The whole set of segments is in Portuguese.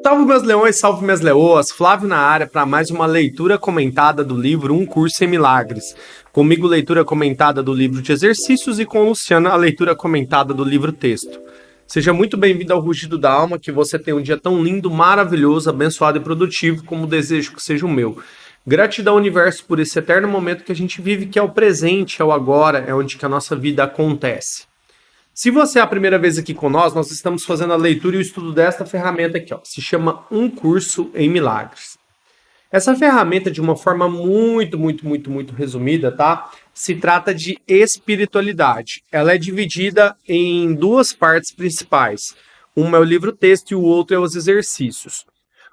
Salve meus leões, salve minhas leoas, Flávio na área para mais uma leitura comentada do livro Um Curso em Milagres. Comigo, leitura comentada do livro de exercícios e com Luciana, a leitura comentada do livro texto. Seja muito bem-vindo ao Rugido da Alma, que você tenha um dia tão lindo, maravilhoso, abençoado e produtivo como desejo que seja o meu. Gratidão, universo, por esse eterno momento que a gente vive, que é o presente, é o agora, é onde que a nossa vida acontece. Se você é a primeira vez aqui com nós estamos fazendo a leitura e o estudo desta ferramenta aqui, ó, se chama Um Curso em Milagres. Essa ferramenta, de uma forma muito resumida, tá? Se trata de espiritualidade. Ela é dividida em duas partes principais. Uma é o livro-texto e o outro é os exercícios.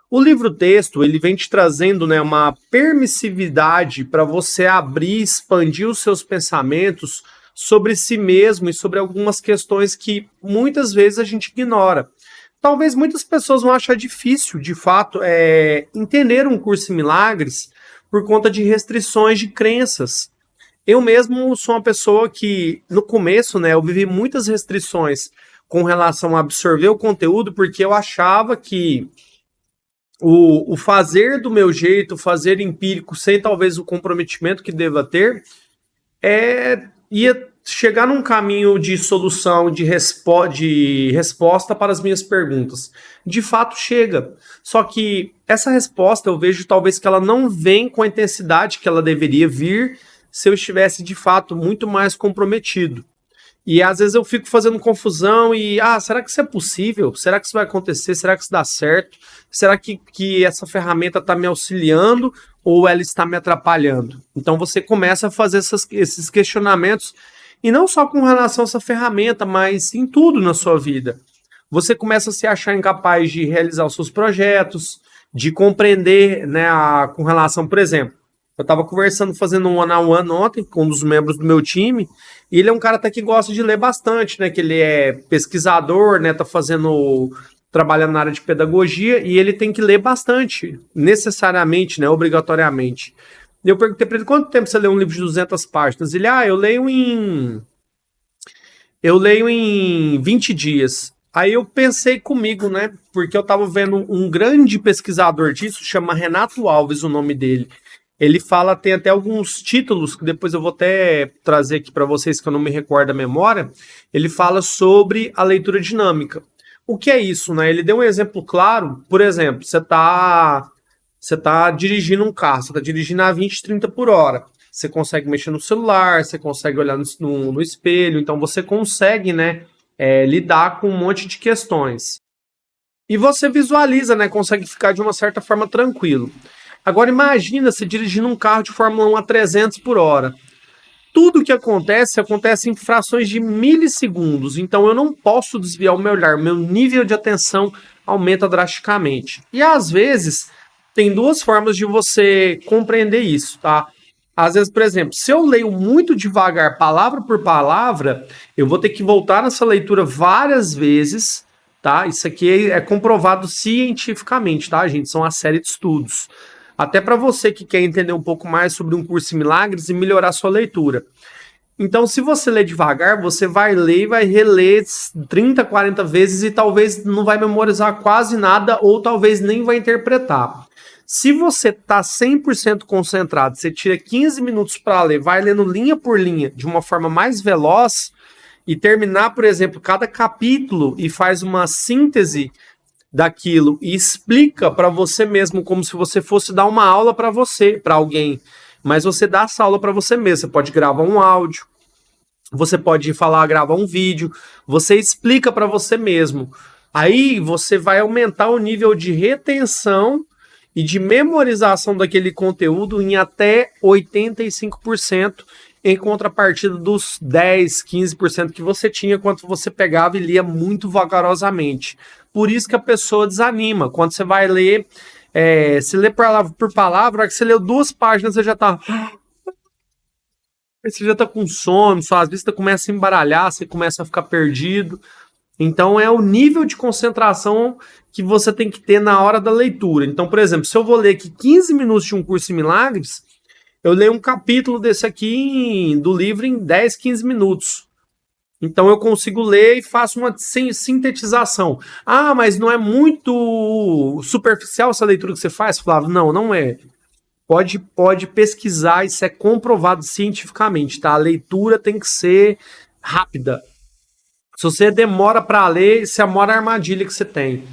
O livro-texto, ele vem te trazendo, né, uma permissividade para você abrir, expandir os seus pensamentos sobre si mesmo e sobre algumas questões que muitas vezes a gente ignora. Talvez muitas pessoas vão achar difícil, de fato, entender um curso em milagres por conta de restrições de crenças. Eu mesmo sou uma pessoa que, no começo, né, eu vivi muitas restrições com relação a absorver o conteúdo, porque eu achava que o fazer do meu jeito, o fazer empírico, sem talvez o comprometimento que deva ter, ia chegar num caminho de solução, de resposta para as minhas perguntas. De fato, chega. Só que essa resposta eu vejo talvez que ela não vem com a intensidade que ela deveria vir se eu estivesse, de fato, muito mais comprometido. E às vezes eu fico fazendo confusão e, será que isso é possível? Será que isso vai acontecer? Será que isso dá certo? Será que essa ferramenta está me auxiliando ou ela está me atrapalhando? Então você começa a fazer esses questionamentos, e não só com relação a essa ferramenta, mas em tudo na sua vida. Você começa a se achar incapaz de realizar os seus projetos, de compreender, né, com relação, por exemplo, eu estava conversando, fazendo um one-on-one ontem com um dos membros do meu time, e ele é um cara até que gosta de ler bastante, né, que ele é pesquisador, né, trabalhando na área de pedagogia, e ele tem que ler bastante, necessariamente, né, obrigatoriamente. E eu perguntei para ele, quanto tempo você lê um livro de 200 páginas? Ele, eu leio em 20 dias. Aí eu pensei comigo, né, porque eu estava vendo um grande pesquisador disso, chama Renato Alves, o nome dele. Ele fala, tem até alguns títulos, que depois eu vou até trazer aqui para vocês, que eu não me recordo a memória. Ele fala sobre a leitura dinâmica. O que é isso, né? Ele deu um exemplo claro. Por exemplo, você tá dirigindo um carro, você está dirigindo a 20, 30 por hora. Você consegue mexer no celular, você consegue olhar no espelho, então você consegue, né, lidar com um monte de questões. E você visualiza, né, consegue ficar de uma certa forma tranquilo. Agora imagina você dirigindo um carro de Fórmula 1 a 300 por hora. Tudo que acontece em frações de milissegundos, então eu não posso desviar o meu olhar, meu nível de atenção aumenta drasticamente. E às vezes tem duas formas de você compreender isso, tá? Às vezes, por exemplo, se eu leio muito devagar, palavra por palavra, eu vou ter que voltar nessa leitura várias vezes, tá? Isso aqui é comprovado cientificamente, tá, gente? São uma série de estudos. Até para você que quer entender um pouco mais sobre um curso em milagres e melhorar sua leitura. Então, se você ler devagar, você vai ler e vai reler 30, 40 vezes e talvez não vai memorizar quase nada ou talvez nem vai interpretar. Se você está 100% concentrado, você tira 15 minutos para ler, vai lendo linha por linha de uma forma mais veloz e terminar, por exemplo, cada capítulo e faz uma síntese daquilo e explica para você mesmo como se você fosse dar uma aula para alguém, mas você dá essa aula para você mesmo. Você pode gravar um áudio, você pode gravar um vídeo, você explica para você mesmo. Aí você vai aumentar o nível de retenção e de memorização daquele conteúdo em até 85%, em contrapartida dos 10, 15% que você tinha quando você pegava e lia muito vagarosamente. Por isso que a pessoa desanima. Quando você vai ler, se lê palavra por palavra, que você leu 2 páginas, você já tá com sono, suas vistas começam a embaralhar, você começa a ficar perdido. Então é o nível de concentração que você tem que ter na hora da leitura. Então, por exemplo, se eu vou ler aqui 15 minutos de um curso em milagres, eu leio um capítulo desse aqui do livro em 10, 15 minutos. Então eu consigo ler e faço uma sintetização. Ah, mas não é muito superficial essa leitura que você faz, Flávio? Não, não é. Pode pesquisar, isso é comprovado cientificamente, tá? A leitura tem que ser rápida. Se você demora para ler, isso é a maior armadilha que você tem.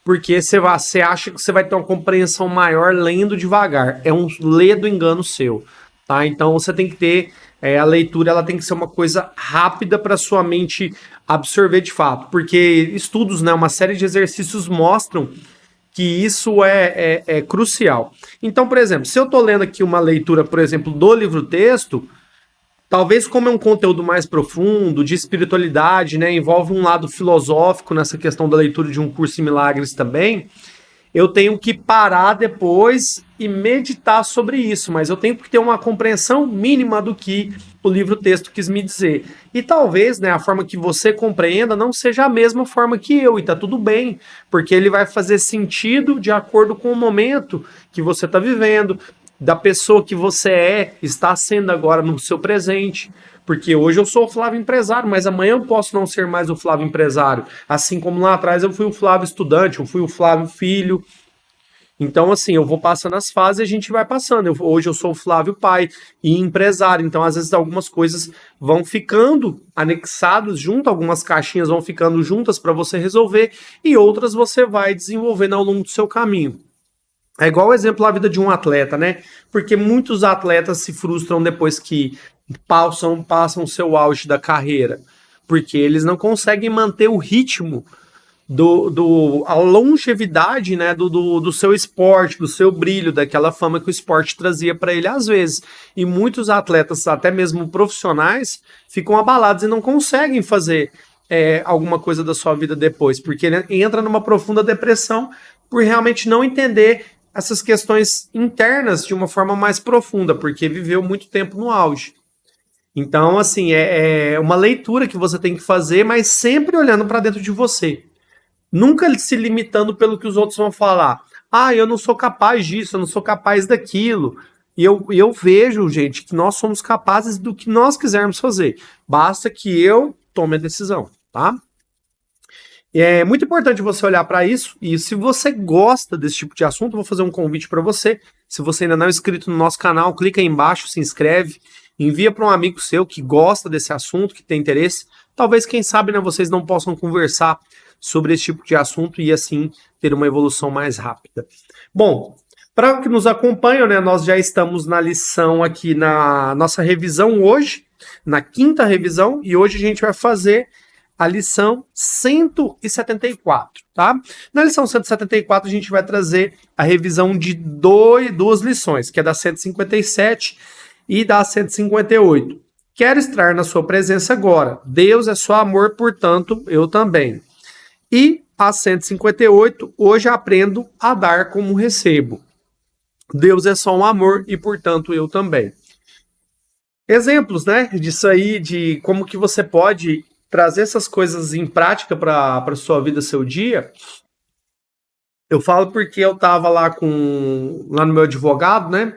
Porque você acha que você vai ter uma compreensão maior lendo devagar. É um ler do engano seu, tá? Então você tem que ter a leitura, ela tem que ser uma coisa rápida para sua mente absorver de fato. Porque estudos, né, uma série de exercícios mostram que isso é crucial. Então, por exemplo, se eu estou lendo aqui uma leitura, por exemplo, do livro-texto, talvez como é um conteúdo mais profundo, de espiritualidade, né, envolve um lado filosófico nessa questão da leitura de um curso em milagres também, eu tenho que parar depois e meditar sobre isso, mas eu tenho que ter uma compreensão mínima do que o livro-texto quis me dizer. E talvez, né, a forma que você compreenda não seja a mesma forma que eu, e tá tudo bem, porque ele vai fazer sentido de acordo com o momento que você está vivendo, da pessoa que você está sendo agora no seu presente. Porque hoje eu sou o Flávio empresário, mas amanhã eu posso não ser mais o Flávio empresário. Assim como lá atrás eu fui o Flávio estudante, eu fui o Flávio filho. Então, assim, eu vou passando as fases e a gente vai passando. Hoje eu sou o Flávio pai e empresário. Então, às vezes, algumas coisas vão ficando anexadas junto, algumas caixinhas vão ficando juntas para você resolver e outras você vai desenvolvendo ao longo do seu caminho. É igual o exemplo da vida de um atleta, né? Porque muitos atletas se frustram depois que passam o seu auge da carreira, porque eles não conseguem manter o ritmo a longevidade, né, do seu esporte, do seu brilho, daquela fama que o esporte trazia para ele às vezes. E muitos atletas, até mesmo profissionais, ficam abalados e não conseguem fazer alguma coisa da sua vida depois, porque ele entra numa profunda depressão por realmente não entender essas questões internas de uma forma mais profunda, porque viveu muito tempo no auge. Então, assim, é uma leitura que você tem que fazer, mas sempre olhando para dentro de você. Nunca se limitando pelo que os outros vão falar. Ah, eu não sou capaz disso, eu não sou capaz daquilo. E eu vejo, gente, que nós somos capazes do que nós quisermos fazer. Basta que eu tome a decisão, tá? É muito importante você olhar para isso. E se você gosta desse tipo de assunto, eu vou fazer um convite para você. Se você ainda não é inscrito no nosso canal, clica aí embaixo, se inscreve, envia para um amigo seu que gosta desse assunto, que tem interesse. Talvez, quem sabe, né, vocês não possam conversar sobre esse tipo de assunto e assim ter uma evolução mais rápida. Bom, para que nos acompanham, né, nós já estamos na lição aqui na nossa revisão hoje, na quinta revisão, e hoje a gente vai fazer a lição 174, tá? Na lição 174 a gente vai trazer a revisão de duas lições, que é da 157 e da 158. Quero estar na sua presença agora. Deus é só amor, portanto, eu também. E a 158, hoje aprendo a dar como recebo. Deus é só um amor e, portanto, eu também. Exemplos, né, disso aí, de como que você pode trazer essas coisas em prática para a sua vida, seu dia. Eu falo porque eu tava lá no meu advogado, né,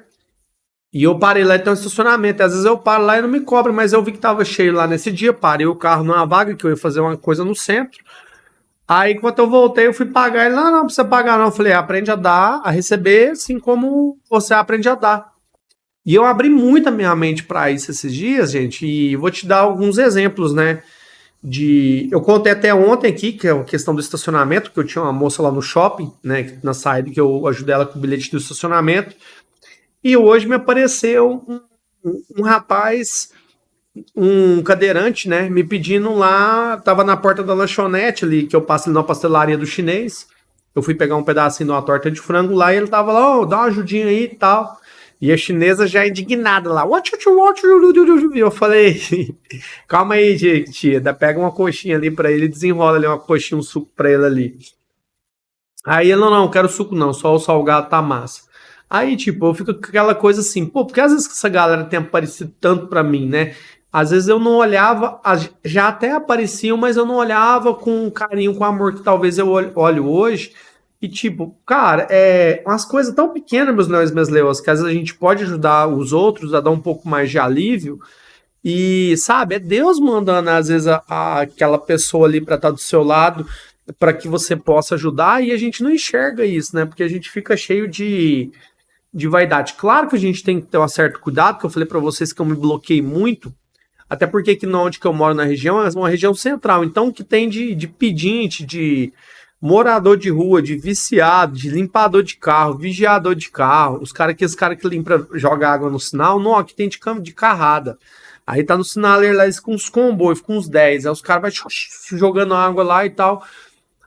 e eu parei lá e tem um estacionamento. Às vezes eu paro lá e não me cobra, mas eu vi que tava cheio lá nesse dia, parei o carro numa vaga que eu ia fazer uma coisa no centro. Aí, enquanto eu voltei, eu fui pagar. Ele, não precisa pagar não. Eu falei, aprende a dar, a receber, assim como você aprende a dar. E eu abri muito a minha mente para isso esses dias, gente, e vou te dar alguns exemplos, né, eu contei até ontem aqui, que é a questão do estacionamento, que eu tinha uma moça lá no shopping, né, na saída, que eu ajudei ela com o bilhete do estacionamento, e hoje me apareceu um rapaz, um cadeirante, né, me pedindo lá, tava na porta da lanchonete ali, que eu passo ali na pastelaria do chinês, eu fui pegar um pedacinho de uma torta de frango lá, e ele tava lá, dá uma ajudinha aí e tal, e a chinesa já indignada lá, what you. Eu falei, calma aí, tia, pega uma coxinha ali pra ele, desenrola ali uma coxinha, um suco pra ele ali. Aí ele, não quero suco não, só o salgado tá massa. Aí, tipo, eu fico com aquela coisa assim, pô, porque às vezes essa galera tem aparecido tanto pra mim, né? Às vezes eu não olhava, já até apareciam, mas eu não olhava com carinho, com amor que talvez eu olho hoje. E tipo, cara, umas coisas tão pequenas, meus leões e minhas leoas, que às vezes a gente pode ajudar os outros a dar um pouco mais de alívio. E, sabe, é Deus mandando, às vezes, aquela pessoa ali para estar do seu lado, para que você possa ajudar, e a gente não enxerga isso, né? Porque a gente fica cheio de vaidade. Claro que a gente tem que ter um certo cuidado, que eu falei para vocês que eu me bloqueei muito, até porque aqui onde que eu moro na região é uma região central, então o que tem de pedinte, de morador de rua, de viciado, de limpador de carro, vigiador de carro, os cara que limpa, joga água no sinal, não, aqui tem de carrada. Aí tá no sinaleiro lá, eles com uns comboios, com uns 10, aí os caras vai jogando água lá e tal.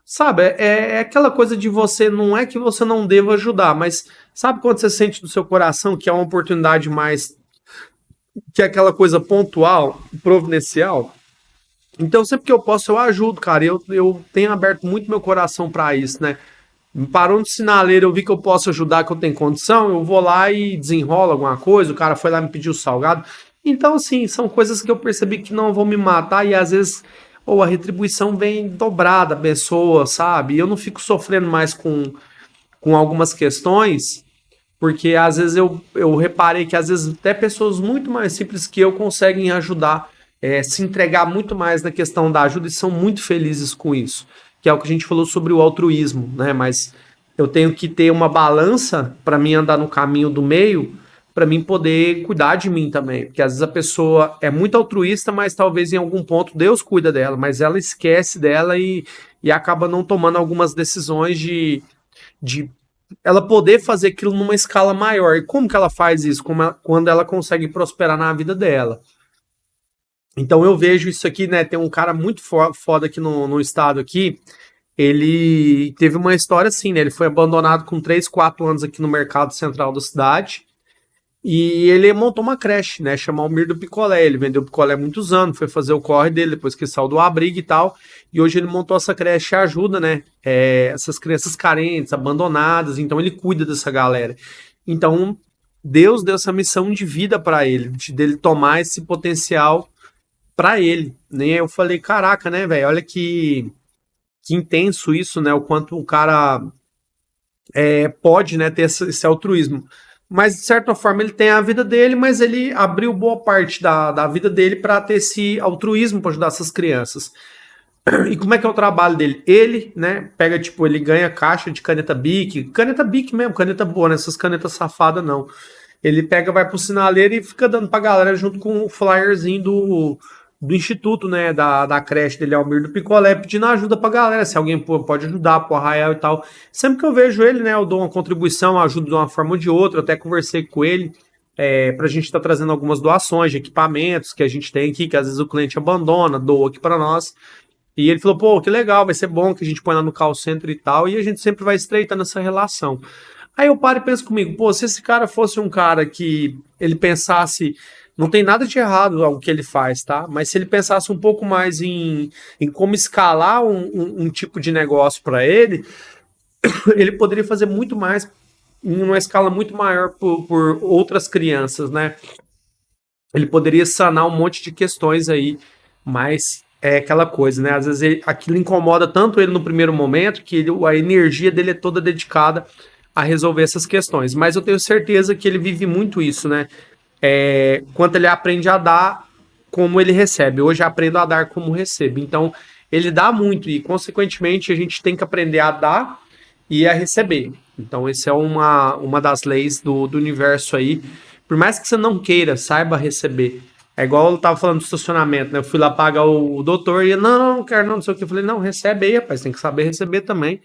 Sabe, é aquela coisa de você, não é que você não deva ajudar, mas sabe quando você sente no seu coração que é uma oportunidade mais, que é aquela coisa pontual, providencial? Então, sempre que eu posso, eu ajudo, cara. Eu tenho aberto muito meu coração para isso, né? Me parou no sinaleiro, eu vi que eu posso ajudar, que eu tenho condição, eu vou lá e desenrolo alguma coisa. O cara foi lá e me pediu salgado. Então, assim, são coisas que eu percebi que não vão me matar e às vezes ou a retribuição vem dobrada da pessoa, sabe? E eu não fico sofrendo mais com algumas questões, porque às vezes eu reparei que às vezes até pessoas muito mais simples que eu conseguem ajudar, se entregar muito mais na questão da ajuda e são muito felizes com isso, que é o que a gente falou sobre o altruísmo, né? Mas eu tenho que ter uma balança para mim andar no caminho do meio, para mim poder cuidar de mim também, porque às vezes a pessoa é muito altruísta, mas talvez em algum ponto Deus cuida dela, mas ela esquece dela e acaba não tomando algumas decisões de ela poder fazer aquilo numa escala maior. E como que ela faz isso? Quando ela consegue prosperar na vida dela. Então eu vejo isso aqui, né? Tem um cara muito foda aqui no estado aqui. Ele teve uma história assim, né? Ele foi abandonado com 3 4 anos aqui no mercado central da cidade. E ele montou uma creche, né? Chamou Almir do Picolé. Ele vendeu picolé há muitos anos, foi fazer o corre dele depois que saiu do abrigo e tal. E hoje ele montou essa creche e ajuda, né? Essas crianças carentes, abandonadas. Então ele cuida dessa galera. Então Deus deu essa missão de vida para ele, dele tomar esse potencial para ele. Né? Eu falei, caraca, né, velho? Olha que intenso isso, né? O quanto o cara pode, né, ter esse altruísmo. Mas, de certa forma, ele tem a vida dele, mas ele abriu boa parte da vida dele para ter esse altruísmo para ajudar essas crianças. E como é que é o trabalho dele? Ele, né, pega, tipo, ele ganha caixa de caneta Bic mesmo, caneta boa, né, essas canetas safadas não. Ele pega, vai pro sinaleiro e fica dando pra galera junto com o flyerzinho do instituto, né, da creche dele, Almir do Picolé, pedindo ajuda pra galera, se alguém pode ajudar, pro arraial e tal. Sempre que eu vejo ele, né, eu dou uma contribuição, ajudo de uma forma ou de outra, eu até conversei com ele, pra gente estar trazendo algumas doações de equipamentos que a gente tem aqui, que às vezes o cliente abandona, doa aqui para nós. E ele falou, pô, que legal, vai ser bom que a gente põe lá no call center e tal, e a gente sempre vai estreitando essa relação. Aí eu paro e penso comigo, pô, se esse cara fosse um cara que ele pensasse, não tem nada de errado ao que ele faz, tá? Mas se ele pensasse um pouco mais em como escalar um tipo de negócio para ele, ele poderia fazer muito mais, em uma escala muito maior por outras crianças, né? Ele poderia sanar um monte de questões aí, mas é aquela coisa, né? Às vezes aquilo incomoda tanto ele no primeiro momento que a energia dele é toda dedicada a resolver essas questões. Mas eu tenho certeza que ele vive muito isso, né? Quanto ele aprende a dar, como ele recebe. Hoje aprendo a dar como recebo. Então, ele dá muito e, consequentemente, a gente tem que aprender a dar e a receber. Então, essa é uma das leis do universo aí. Por mais que você não queira, saiba receber. É igual eu tava falando do estacionamento, né? Eu fui lá pagar o doutor e ele, não quero não sei o que. Eu falei, não, recebe aí, rapaz, tem que saber receber também.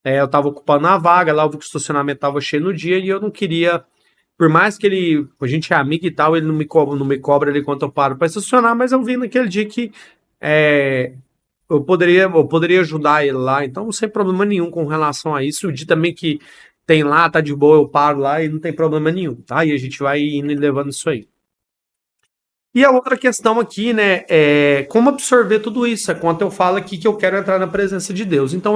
Eu tava ocupando a vaga, lá eu vi que o estacionamento tava cheio no dia e eu não queria, por mais que a gente é amigo e tal, ele não me cobra ali quanto eu paro pra estacionar, mas eu vi naquele dia que eu poderia ajudar ele lá, então sem problema nenhum com relação a isso. O dia também que tem lá, tá de boa, eu paro lá e não tem problema nenhum, tá? E a gente vai indo e levando isso aí. E a outra questão aqui, né, é como absorver tudo isso. É quando eu falo aqui que eu quero entrar na presença de Deus. Então,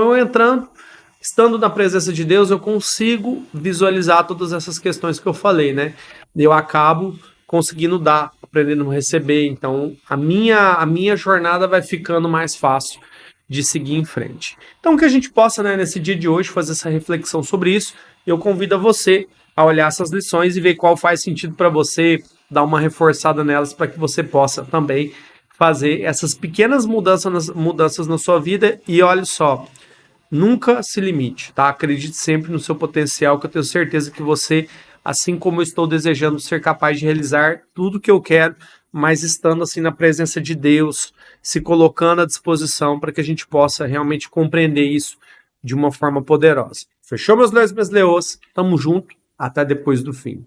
estando na presença de Deus, eu consigo visualizar todas essas questões que eu falei, né? Eu acabo conseguindo dar, aprendendo a receber. Então, a minha jornada vai ficando mais fácil de seguir em frente. Então, que a gente possa, né, nesse dia de hoje, fazer essa reflexão sobre isso. Eu convido a você a olhar essas lições e ver qual faz sentido para você, dar uma reforçada nelas para que você possa também fazer essas pequenas mudanças na sua vida. E olha só, nunca se limite, tá? Acredite sempre no seu potencial, que eu tenho certeza que você, assim como eu estou desejando ser capaz de realizar tudo que eu quero, mas estando assim na presença de Deus, se colocando à disposição para que a gente possa realmente compreender isso de uma forma poderosa. Fechou, meus leões e minhas leoas? Tamo junto, até depois do fim.